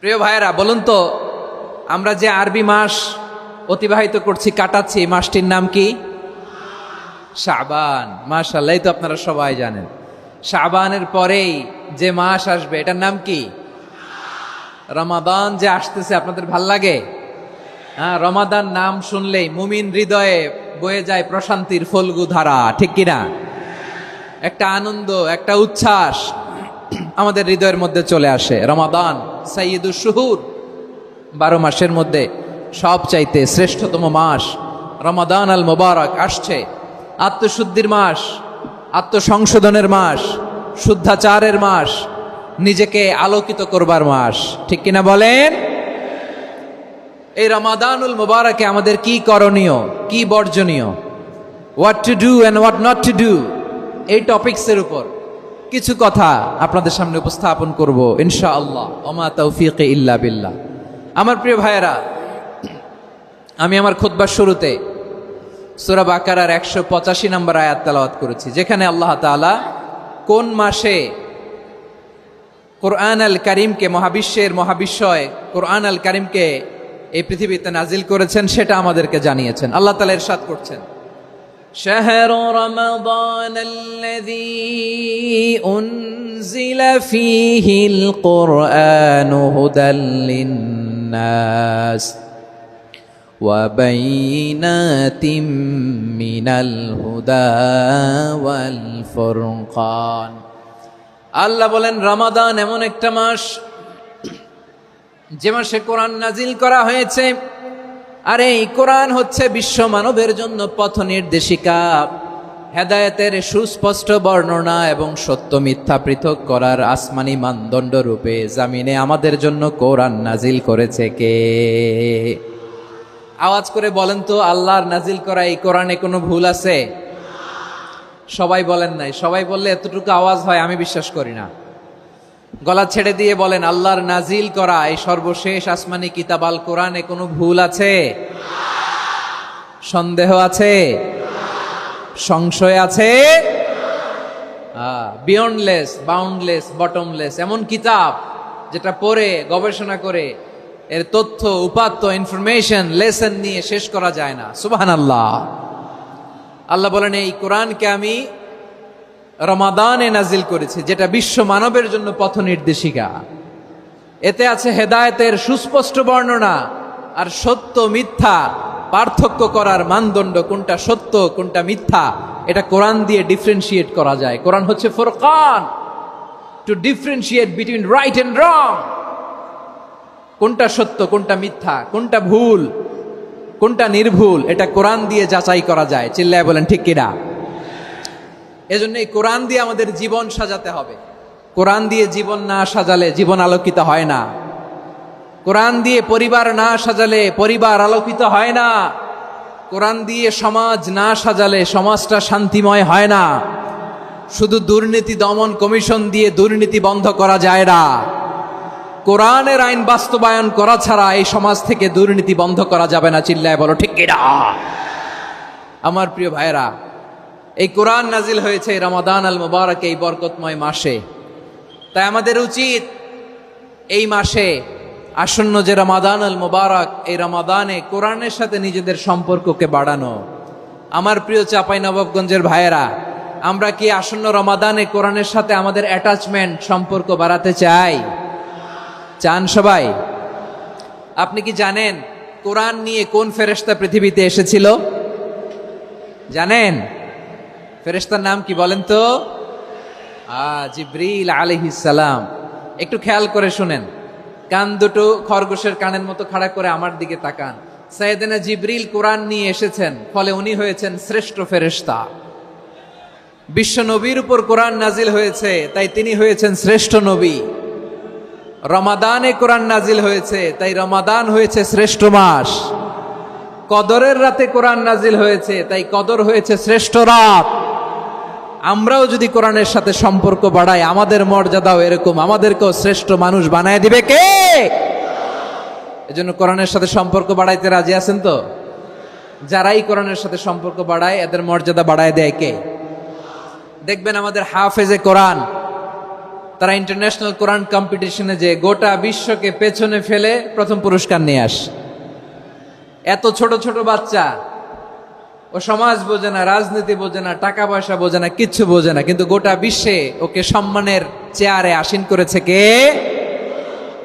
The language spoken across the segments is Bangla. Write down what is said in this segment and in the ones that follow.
প্রিয় ভাইয়েরা, বলুন তো আমরা যে আরবি মাস অতিবাহিত করছি, কাটাচ্ছি, এই মাসটির নাম কি? শাবান। মাশাআল্লাহ, এই তো আপনারা সবাই জানেন। শাবানের পরেই যে মাস আসবে এটার নাম কি? রমাদান। যে আসতেছে আপনাদের ভাল লাগে? হ্যাঁ, রমাদান নাম শুনলেই মুমিন হৃদয়ে বয়ে যায় প্রশান্তির ফল্গু ধারা, ঠিক কিনা? একটা আনন্দ, একটা উচ্ছ্বাস আমাদের হৃদয়ের মধ্যে চলে আসে। রমাদান সাইয়্যিদুশ শুহুর, 12 মাসের মধ্যে সবচাইতে শ্রেষ্ঠতম মাস রমাদান আল মুবারক আসছে। আত্মশুদ্ধির মাস, আত্মসংশোধনের মাস, শুদ্ধাচারের মাস, নিজেকে আলোকিত করবার মাস, ঠিক কিনা বলেন? এই রমাদানুল মুবারকে আমাদের কি করণীয়, কি বর্জনীয়, what to do and what not to do, এই টপিকসের উপর কিছু কথা আপনাদের সামনে উপস্থাপন করব ইনশাআল্লাহ। ওমা তাওফীক ইল্লা বিল্লাহ। আমার প্রিয় ভাইয়েরা, আমি আমার খুতবার শুরুতে সূরা বাকারার 185 নম্বর আয়াত তেলাওয়াত করেছি, যেখানে আল্লাহ তাআলা কোন মাসে কোরআন আল কারীমকে, মহাবিশ্বের মহাবিশ্বয় কোরআন আল কারীমকে এই পৃথিবীতে নাজিল করেছেন সেটা আমাদেরকে জানিয়েছেন। আল্লাহ তাআলা ইরশাদ করছেন, شهر رمضان الذي أنزل فيه القرآن هدى للناس وبينات من الهدى والفرقان। আল্লাহ বলেন, রমাদান এমন একটা মাস যে মাসে কোরআন নাজিল করা হয়েছে। আর এই কোরআন হচ্ছে বিশ্ব মানবের জন্য পথ নির্দেশিকা, হেদায়েতের সুস্পষ্ট বর্ণনা এবং সত্য মিথ্যা পৃথক করার আসমানি মানদণ্ড রূপে জামিনে আমাদের জন্য কোরআন নাজিল করেছে কে? আওয়াজ করে বলেন তো, আল্লাহর নাজিল করা এই কোরআনে কোনো ভুল আছে? সবাই বলেন নাই। সবাই বললে এতটুকু আওয়াজ হয় আমি বিশ্বাস করি না। গলা ছেড়ে দিয়ে বলেন, আল্লাহর নাজিল করা এই সর্বশেষ আসমানি কিতাব আল কোরআনে কোনো ভুল আছে? সন্দেহ আছে? সংশয় আছে? বিয়ন্ডলেস, বাউন্ডলেস, বটমলেস এমন কিতাব যেটা পড়ে গবেষণা করে এর তথ্য, উপাত্ত, ইনফরমেশন, লেসন নিয়ে শেষ করা যায় না। সুবহানাল্লাহ। আল্লাহ বলেন, এই কোরআনকে আমি রমাদানে নাজিল করেছি, যেটা বিশ্ব মানবের জন্য পথ নির্দেশিকা। এতে আছে হেদায়েতের সুস্পষ্ট বর্ণনা আর সত্য মিথ্যা পার্থক্য করার মানদণ্ড, কোনটা সত্য কোনটা মিথ্যা এটা কোরআন দিয়ে ডিফারেন্সিয়েট করা যায়। কোরআন হচ্ছে ফুরকান, to differentiate between right and wrong. কোনটা সত্য, কোনটা মিথ্যা, কোনটা ভুল, কোনটা নির্ভুল, এটা কোরআন দিয়ে যাচাই করা যায়। চিল্লায় বলেন ঠিক কিনা? এজন্য এই কোরআন দিয়ে আমাদের জীবন সাজাতে হবে। কোরআন দিয়ে জীবন না সাজালে জীবন আলোকিত হয় না। কোরআন দিয়ে পরিবার না সাজালে পরিবার আলোকিত হয় না। কোরআন দিয়ে সমাজ না সাজালে সমাজটা শান্তিময় হয় না। শুধু দুর্নীতি দমন কমিশন দিয়ে দুর্নীতি বন্ধ করা যায় না। কোরআনের আইন বাস্তবায়ন করা ছাড়া এই সমাজ থেকে দুর্নীতি বন্ধ করা যাবে না। চিল্লায় বলো ঠিক কিনা? আমার প্রিয় ভাইয়েরা, এই কোরআন নাজিল হয়েছে রমাদান আল মুবারক, এই বরকতময় মাসে। তাই আমাদের উচিত এই মাসে আসন্ন যে রমাদান আল মুবারক, এই রমাদানে কোরআনের সাথে নিজেদের সম্পর্ককে বাড়ানো। আমার প্রিয় চাঁপাইনবাবগঞ্জের ভাইয়েরা, আমরা কি আসন্ন রমাদানে কোরআনের সাথে আমাদের অ্যাটাচমেন্ট, সম্পর্ক বাড়াতে চাই? চান সবাই? আপনি কি জানেন কোরআন নিয়ে কোন ফেরেশতা পৃথিবীতে এসেছিল? জানেন? ফেরেশতার নাম কি বলেন তো? জিবরিল আলাইহিস সালাম। একটু খেয়াল করে শুনেন, কান দুটো খরগোশের কানের মতো খাড়া করে আমার দিকে তাকান। সাইয়েদনা জিবরিল কোরআন নিয়ে এসেছেন, ফলে উনি হয়েছেন শ্রেষ্ঠ ফেরেশতা। বিশ্ব নবীর উপর কোরআন নাজিল হয়েছে, তাই তিনি হয়েছেন শ্রেষ্ঠ নবী। রমাদানে কোরআন নাজিল হয়েছে, তাই রমাদান হয়েছে শ্রেষ্ঠ মাস। কদরের রাতে কোরআন নাজিল হয়েছে, তাই কদর হয়েছে শ্রেষ্ঠ রাত। আমরাও যদি কোরআনের সাথে সম্পর্ক বাড়াই, আমাদের মর্যাদাও এরকম, আমাদেরকেও শ্রেষ্ঠ মানুষ বানায় দিবে কে? এজন্য কোরআনের সাথে সম্পর্ক বাড়াইতে রাজি আছেন তো? যারাই কোরআনের সাথে সম্পর্ক বাড়ায় এদের মর্যাদা বাড়ায় দেয় কে? দেখবেন আমাদের হাফেজে কোরআন তারা ইন্টারন্যাশনাল কোরআন কম্পিটিশনে যে গোটা বিশ্বকে পেছনে ফেলে প্রথম পুরস্কার নিয়ে আসে। এত ছোট ছোট বাচ্চা, ও সমাজ বোঝে না, রাজনীতি বোঝে না, টাকা পয়সা বোঝে না, কিচ্ছু বোঝে না, কিন্তু গোটা বিশ্বে ওকে সম্মানের চেয়ারে আসীন করেছে কে?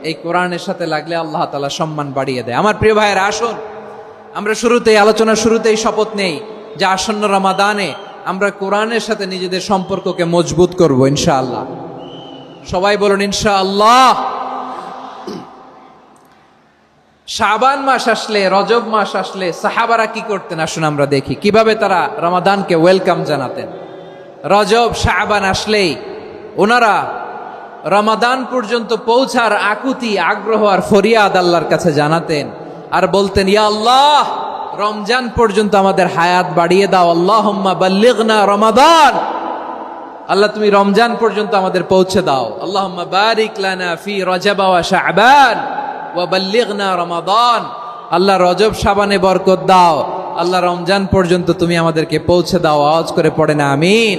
এই কোরআনের সাথে লাগলে আল্লাহ তাআলা সম্মান বাড়িয়ে দেয়। আমার প্রিয় ভাইয়েরা, আসুন আমরা আলোচনার শুরুতেই শপথ নেই যে আসন্ন রমাদানে আমরা কোরআনের সাথে নিজেদের সম্পর্ককে মজবুত করব ইনশাআল্লাহ। সবাই বলুন ইনশাআল্লাহ। শাবান মাস আসলে, রজব মাস আসলে সাহাবারা কি করতেন আসুন আমরা দেখি কিভাবে তারা রমাদানকে ওয়েলকাম জানাতেন। রজব শাবান আসলেই ওনারা রমাদান পর্যন্ত পৌঁছার আকুতি, আগ্রহ আর ফরিয়াদ আল্লাহর কাছে জানাতেন আর বলতেন, ইয়া আল্লাহ, রমজান পর্যন্ত আমাদের হায়াত বাড়িয়ে দাও। আল্লাহুম্মা বাল্লিগনা রমাদান, আল্লাহ তুমি রমজান পর্যন্ত আমাদের পৌঁছে দাও। আল্লাহুম্মা বারিক লানা ফি রজব ওয়া শাবান ওয়া বাল্লিগনা রমাদান, আল্লাহ রজব শাবানে বরকত দাও, আল্লাহ রমজান পর্যন্ত তুমি আমাদেরকে পৌঁছে দাও। আওয়াজ করে পড়ে না আমিন।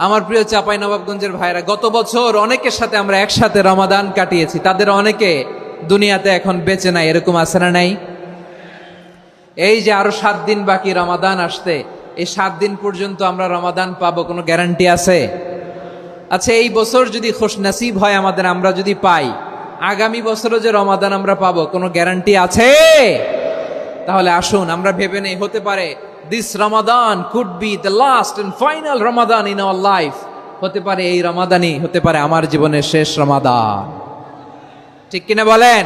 আমার প্রিয় চাঁপাইনবাবগঞ্জের ভাইরা, গত বছর অনেকের সাথে আমরা একসাথে রমাদান কাটিয়েছি, তাদের অনেকে দুনিয়াতে এখন বেঁচে নাই, এরকম আছে না নাই? এই যে আরো 7 দিন বাকি রমাদান আসতে, এই 7 দিন পর্যন্ত আমরা রমাদান পাবো, কোনো গ্যারান্টি আছে? আচ্ছা, এই বছর যদি খুশনসিব হয় আমাদের, আমরা যদি পাই, আগামী বছরও যে রমাদান আমরা পাবো, কোনো গ্যারান্টি আছে? তাহলে আসুন আমরা ভেবে নেই, হতে পারে this Ramadan could be the last and final Ramadan in our life. হতে পারে এই রমাদানই হতে পারে আমার জীবনের শেষ রমাদান। ঠিক কিনা বলেন?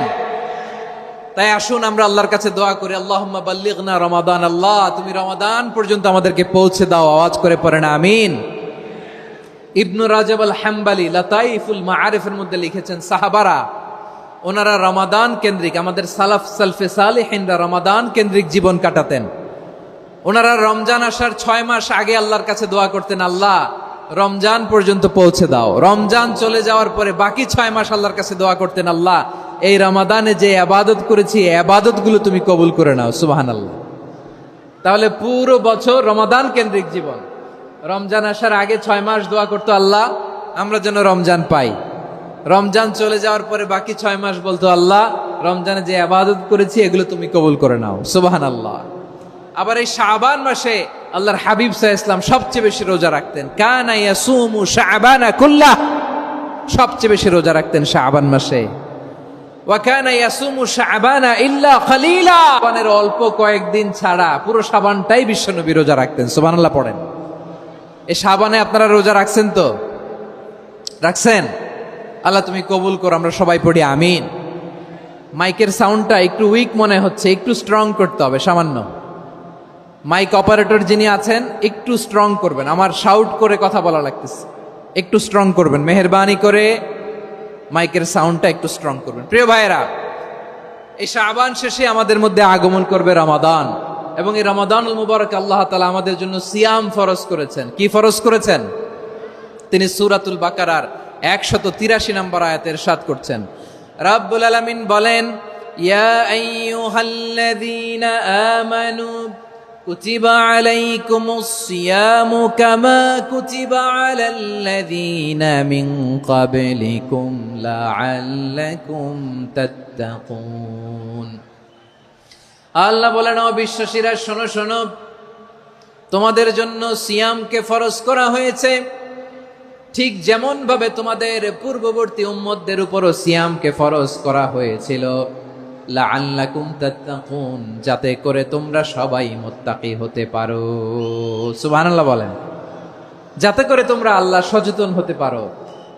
তাই আসুন আমরা আল্লাহর কাছে দোয়া করি, আল্লাহুম্মা বাল্লিগনা রমাদান, আল্লাহ তুমি রমাদান পর্যন্ত আমাদেরকে পৌঁছে দাও। আওয়াজ করে পড়েন আমিন। ইবনু রাজব আল হাম্বালি লাতাইফুল মাআরিফের মধ্যে লিখেছেন, সাহাবারা ওনারা রমাদান কেন্দ্রিক, আমাদের সালফে সালেহিনরা রমাদান কেন্দ্রিক জীবন কাটাতেন। ওনারা রমজান আসার 6 মাস আগে আল্লাহর কাছে দোয়া করতেন, আল্লাহ রমজান পর্যন্ত পৌঁছে দাও। রমজান চলে যাওয়ার পরে বাকি 6 মাস আল্লাহর কাছে দোয়া করতেন, আল্লাহ এই রমাদানে যে ইবাদত করেছি, ইবাদত গুলো তুমি কবুল করে নাও। সুবহানাল্লাহ। তাহলে পুরো বছর রমাদান কেন্দ্রিক জীবন। রমজান আসার আগে 6 মাস দোয়া করতো, আল্লাহ আমরা যেন রমজান পাই। রমজান চলে যাওয়ার পরে বাকি 6 মাস বলতো, আল্লাহ রমজানে যে ইবাদত করেছি এগুলো তুমি কবুল করে নাও। সুবহানাল্লাহ। আবার এই শাবান মাসে আল্লাহর হাবিব সাল্লাল্লাহু আলাইহি ওয়াসাল্লাম সবচেয়ে বেশি রোজা রাখতেন। কানা ইয়াসুমু শাবানা কুল্লাহ, সবচেয়ে বেশি রোজা রাখতেন শাবান মাসে। ওয়া কানা ইয়াসুমু শাবানা ইল্লা কলিলা, শাবানের অল্প কয়েকদিন ছাড়া পুরো শাবানটাই বিশ্বনবী রোজা রাখতেন। সুবহানাল্লাহ পড়েন। এই শাবানে আপনারা রোজা রাখছেন তো? রাখছেন? আল্লাহ তুমি কবুল করো। আমরা সবাই পড়ি আমিন। মাইকের সাউন্ডটা একটু উইক মনে হচ্ছে, একটু স্ট্রং করতে হবে সামান্য। মাইক অপারেটর যিনি আছেন একটু স্ট্রং করবেন, আমার শাউট করে কথা বলা লাগতেছে, একটু স্ট্রং করবেন মেহেরবানি করে। মাইকের সাউন্ডটা একটু স্ট্রং করবেন। প্রিয় ভাইয়েরা, এই শাবান শেষে আমাদের মধ্যে আগমন করবে রমাদান, এবং এই রমাদানুল মুবারক আল্লাহ তাআলা আমাদের জন্য সিয়াম ফরজ করেছেন। কি ফরজ করেছেন? তিনি সূরাতুল বাকারার 183 নম্বর আয়াতে ইরশাদ করছেন, রাব্বুল আলামিন বলেন, ইয়া আইয়ুহাল্লাযীনা আমানু কুতিবা আলাইকুমুস সিয়ামু কামা কুতিবা আলাল্লাযীনা মিন ক্বাবলিকুম লাআল্লাকুম তাত্তাকুন। আল্লাহ বলেন, ও বিশ্বাসীরা শোনো শোনো, তোমাদের জন্য সিয়ামকে ফরজ করা হয়েছে, ঠিক যেমন ভাবে তোমাদের পূর্ববর্তী উম্মতদের উপরও সিয়ামকে ফরজ করা হয়েছিল, লাআল্লাকুম তাত্তাকুন, যাতে করে তোমরা সবাই মুত্তাকি হতে পারো। সুবহানাল্লাহ বলেন, যাতে করে তোমরা আল্লাহ সচেতন হতে পারো।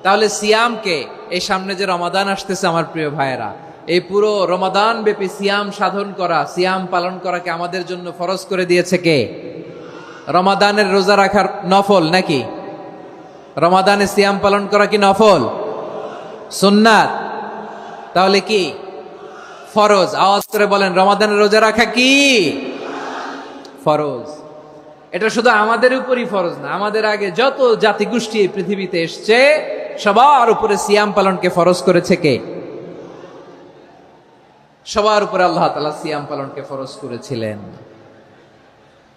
তাহলে সিয়ামকে, এই সামনে যে রমাদান আসতেছে আমার প্রিয় ভাইয়েরা, এই পুরো রমাদান ব্যাপী সিয়াম সাধন করা, সিয়াম পালন করাকে আমাদের জন্য ফরজ করে দিয়েছে কে? রমাদানের রোজা রাখার নফল নাকি? রমাদানে সিয়াম পালন করা কি নফল? সুন্নাত। তাহলে কি ফরজ? আওয়াজ করে বলেন, রমাদানের রোজা রাখা কি ফরজ? এটা শুধু আমাদের উপরই ফরজ না, আমাদের আগে যত জাতিগোষ্ঠী এই পৃথিবীতে এসছে সবার উপরে সিয়াম পালনকে ফরজ করেছে কে? সবার উপরে আল্লাহ তাআলা সিয়াম পালনকে ফরজ করেছিলেন।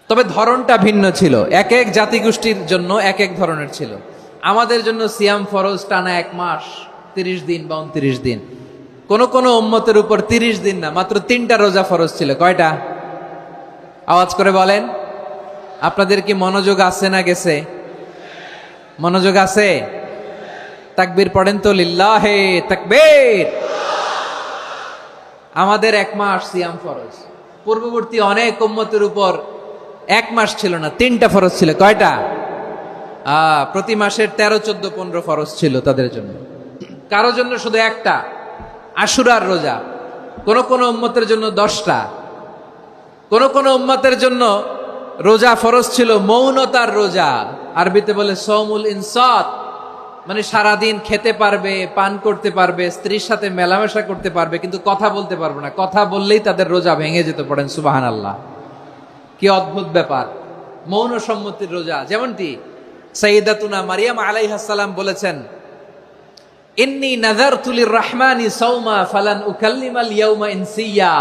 তবে ধরনটা ভিন্ন ছিল, এক এক জাতিগোষ্ঠীর জন্য এক এক ধরনের ছিল। আমাদের জন্য সিয়াম ফরজ টানা 1 মাস 30 দিন বা 29 দিন। কোন কোন উম্মতের উপর 30 দিন না, মাত্র 3টা রোজা ফরজ ছিল। কয়টা? আওয়াজ করে বলেন। আপনাদের কি মনোযোগ আছে না গেছে? মনোযোগ আছে? তাকবীর পড়েন তো, লিল্লাহে তাকবীর। আমাদের 1 মাস সিয়াম ফরজ। পূর্ববর্তী অনেক উম্মতের উপর 1 মাস ছিল না, 3টা ফরজ ছিল। কয়টা? প্রতি মাসের 13, 14, 15 ফরজ ছিল তাদের জন্য। কারো জন্য শুধু একটা, আশুরার রোজা। কোন কোন উম্মতের জন্য 10টা। কোন কোন উম্মতের জন্য রোজা ফরজ ছিল মৌনতার রোজা, আরবিতে বলে সৌমুল ইনসাত, মানে সারাদিন খেতে পারবে, পান করতে পারবে, স্ত্রীর সাথে মেলামেশা করতে পারবে, কিন্তু কথা বলতে পারবে না। কথা বললেই তাদের রোজা ভেঙে যেতে। পড়েন সুবহানাল্লাহ। কি অদ্ভুত ব্যাপার! মৌন সম্মতির রোজা। যেমনটি সাইয়্যিদাতুনা মারিয়াম আলাইহিস সালাম বলেছেন, ইন্নী নাযারতু লির-রাহমানি সাওমা ফালান উকাল্লিমাল ইয়াওমা ইনসিয়া।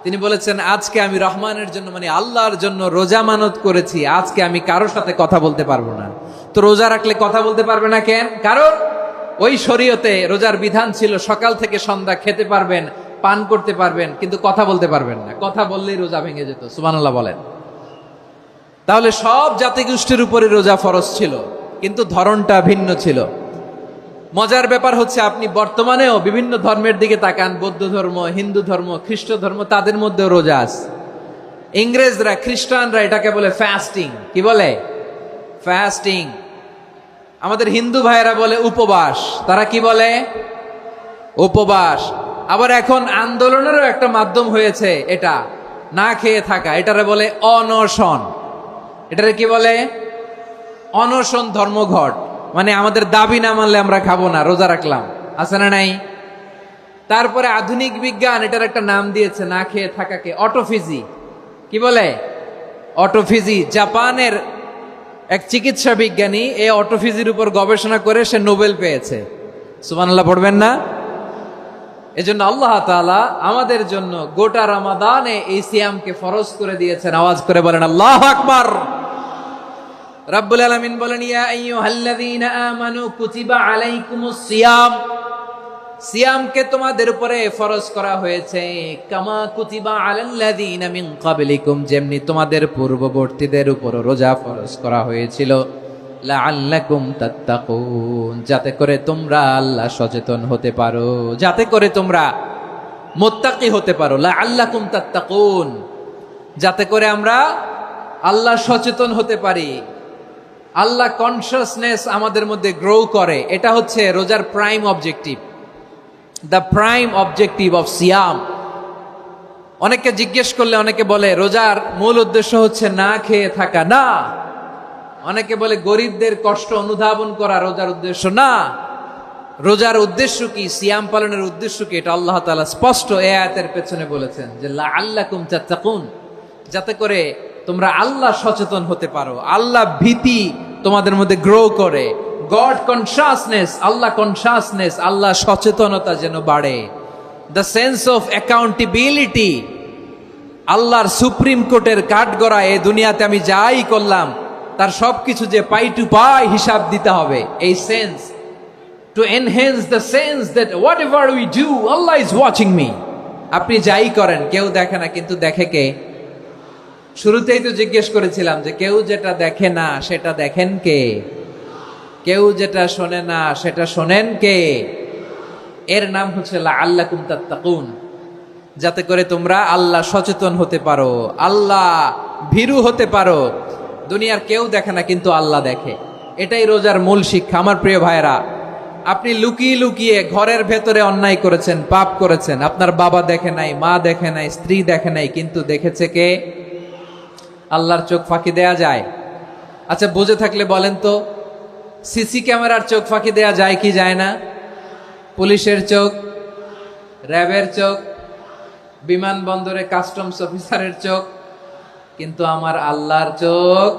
তিনি বলেছেন, আজকে আমি রহমানের জন্য, মানে আল্লাহর জন্য রোজা মানত করেছি, আজকে আমি কারোর সাথে কথা বলতে পারবো না। তো রোজা রাখলে কথা বলতে পারবে না কেন? কারণ ওই শরীয়তে রোজার বিধান ছিল সকাল থেকে সন্ধ্যা খেতে পারবেন, পান করতে পারবেন, কিন্তু কথা বলতে পারবেন না। কথা বললেই রোজা ভেঙে যেত। সুবহানাল্লাহ বলেন। তাহলে সব জাতিগোষ্ঠীর উপরে রোজা ফরজ ছিল, কিন্তু ধরনটা ভিন্ন ছিল। মজার ব্যাপার হচ্ছে, আপনি বর্তমানেও বিভিন্ন ধর্মের দিকে তাকান, বৌদ্ধ ধর্ম, হিন্দু ধর্ম, খ্রিস্ট ধর্ম, তাদের মধ্যেও রোজা আছে। ইংরেজরা, খ্রিস্টানরা এটাকে বলে ফাস্টিং। কি বলে? ফাস্টিং। আমাদের হিন্দু ভাইয়েরা বলে উপবাস। তারা কি বলে? উপবাস। আবার এখন আন্দোলনেরও একটা মাধ্যম হয়েছে এটা, না খেয়ে থাকা। এটারে বলে অনশন। এটারে কি বলে? অনশন ধর্মঘট। মানে আমাদের দাবি না মানলে আমরা খাবো না, রোজা রাখলাম। আছে না নাই? তারপরে আধুনিক বিজ্ঞান এটার একটা নাম দিয়েছে না খেয়ে থাকাকে, অটোফিজি। কি বলে? অটোফিজি। জাপানের এক চিকিৎসা বিজ্ঞানী এই অটোফিজির উপর গবেষণা করে সে নোবেল পেয়েছে। সুবহানাল্লাহ পড়বেন না? এজন্য আল্লাহ তাআলা আমাদের জন্য গোটা রমাদানে এই সিয়ামকে ফরজ করে দিয়েছেন। আওয়াজ করে বলেন আল্লাহু আকবার। রাব্বুল আলামিন বলেন, ইয়া আইয়ুহাল্লাযীনা আমানু কুতিবা আলাইকুমুস সিয়াম। সিয়ামকে তোমাদের উপরে ফরজ করা হয়েছে, কামা কুতিবা আলাল্লাযীনা মিন ক্বাবলিকুম, যেমনি তোমাদের পূর্ববর্তীদের উপর রোজা ফরজ করা হয়েছিল, লাআল্লাকুম তাত্তাকুন, যাতে করে তোমরা আল্লাহ সচেতন হতে পারো, যাতে করে তোমরা মুত্তাকি হতে পারো। লাআল্লাকুম তাত্তাকুন, যাতে করে আমরা আল্লাহ সচেতন হতে পারি, আল্লাহ কনসিয়াসনেস আমাদের মধ্যে গ্রো করে। এটা হচ্ছে রোজার prime objective, the prime objective of সিয়াম। অনেকে জিজ্ঞেস করলে অনেকে বলে রোজার মূল উদ্দেশ্য হচ্ছে না খেয়ে থাকা। না। অনেকে বলে গরিবদের কষ্ট অনুধাবন করা রোজার উদ্দেশ্য। না। রোজার উদ্দেশ্য কি? সিয়াম পালনের উদ্দেশ্য কি? এটা আল্লাহ তাআলা স্পষ্ট এই আয়াতের পেছনে বলেছেন যে লাআল্লাকুম তাত্তাকুন, যাতে করে তোমরা আল্লাহ সচেতন হতে পারো, আল্লাহ ভীতি তোমাদের মধ্যে গ্রো করে, গড কনসিয়াসনেস, আল্লাহ কনসিয়াসনেস, আল্লাহ সচেতনতা যেন বাড়ে, দ্য সেন্স অফ অ্যাকাউন্টেবিলিটি। আল্লাহর সুপ্রিম কোর্টের কাঠগড়া এই দুনিয়াতে আমি যাই করলাম তার সবকিছু যে পাই টু পাই হিসাব দিতে হবে, এই sense, to enhance the sense that what ever we do Allah is watching me. আপনি যাই করেন কেউ দেখে না, কিন্তু দেখে কে? শুরুতেই তো জিজ্ঞেস করেছিলাম যে কেউ যেটা দেখে না সেটা দেখেন কে? কেউ যেটা শোনে না সেটা শোনেন কে? এর নাম হচ্ছে লাআল্লাকুম তাত্তাকুন, যাতে করে তোমরা আল্লাহ সচেতন হতে পারো, আল্লাহ ভীরু হতে পারো। দুনিয়ার কেউ দেখে না, কিন্তু আল্লাহ দেখে। এটাই রোজার মূল শিক্ষা। আমার প্রিয় ভাইরা, আপনি লুকিয়ে লুকিয়ে ঘরের ভেতরে অন্যায় করেছেন, পাপ করেছেন, আপনার বাবা দেখে নাই, মা দেখে নাই, স্ত্রী দেখে নাই, কিন্তু দেখেছে কে? আল্লাহর চোখ ফাঁকি দেয়া যায়? আচ্ছা, বুঝে থাকলে বলেন তো, সিসি ক্যামেরার চোখ ফাঁকি দেয়া যায় কি যায় না? পুলিশের চোখ, র্যাবের চোখ, বিমানবন্দরে কাস্টমস অফিসারের চোখ, কিন্তু আমার আল্লাহর চোখ?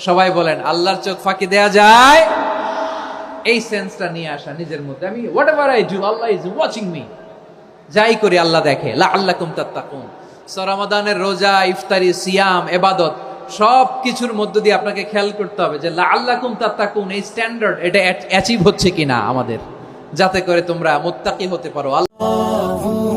সবাই বলেন, আল্লাহর চোখ ফাঁকি দেয়া যায়? এই সেন্সটা নিয়ে আসা নিজের মধ্যে, আমি what ever I do Allah is watching me, যাই করি আল্লাহ দেখে। লাআল্লাকুম তাত্তাকুন। রমাদানের রোজা, ইফতারি, সিয়াম, ইবাদত সব কিছুর মধ্য দিয়ে আপনাকে খেয়াল করতে হবে যে লাআল্লাকুম তাত্তাকুন, এই স্ট্যান্ডার্ড এটা অ্যাচিভ হচ্ছে কিনা আমাদের, যাতে করে তোমরা মুত্তাকি হতে পারো। আল্লাহ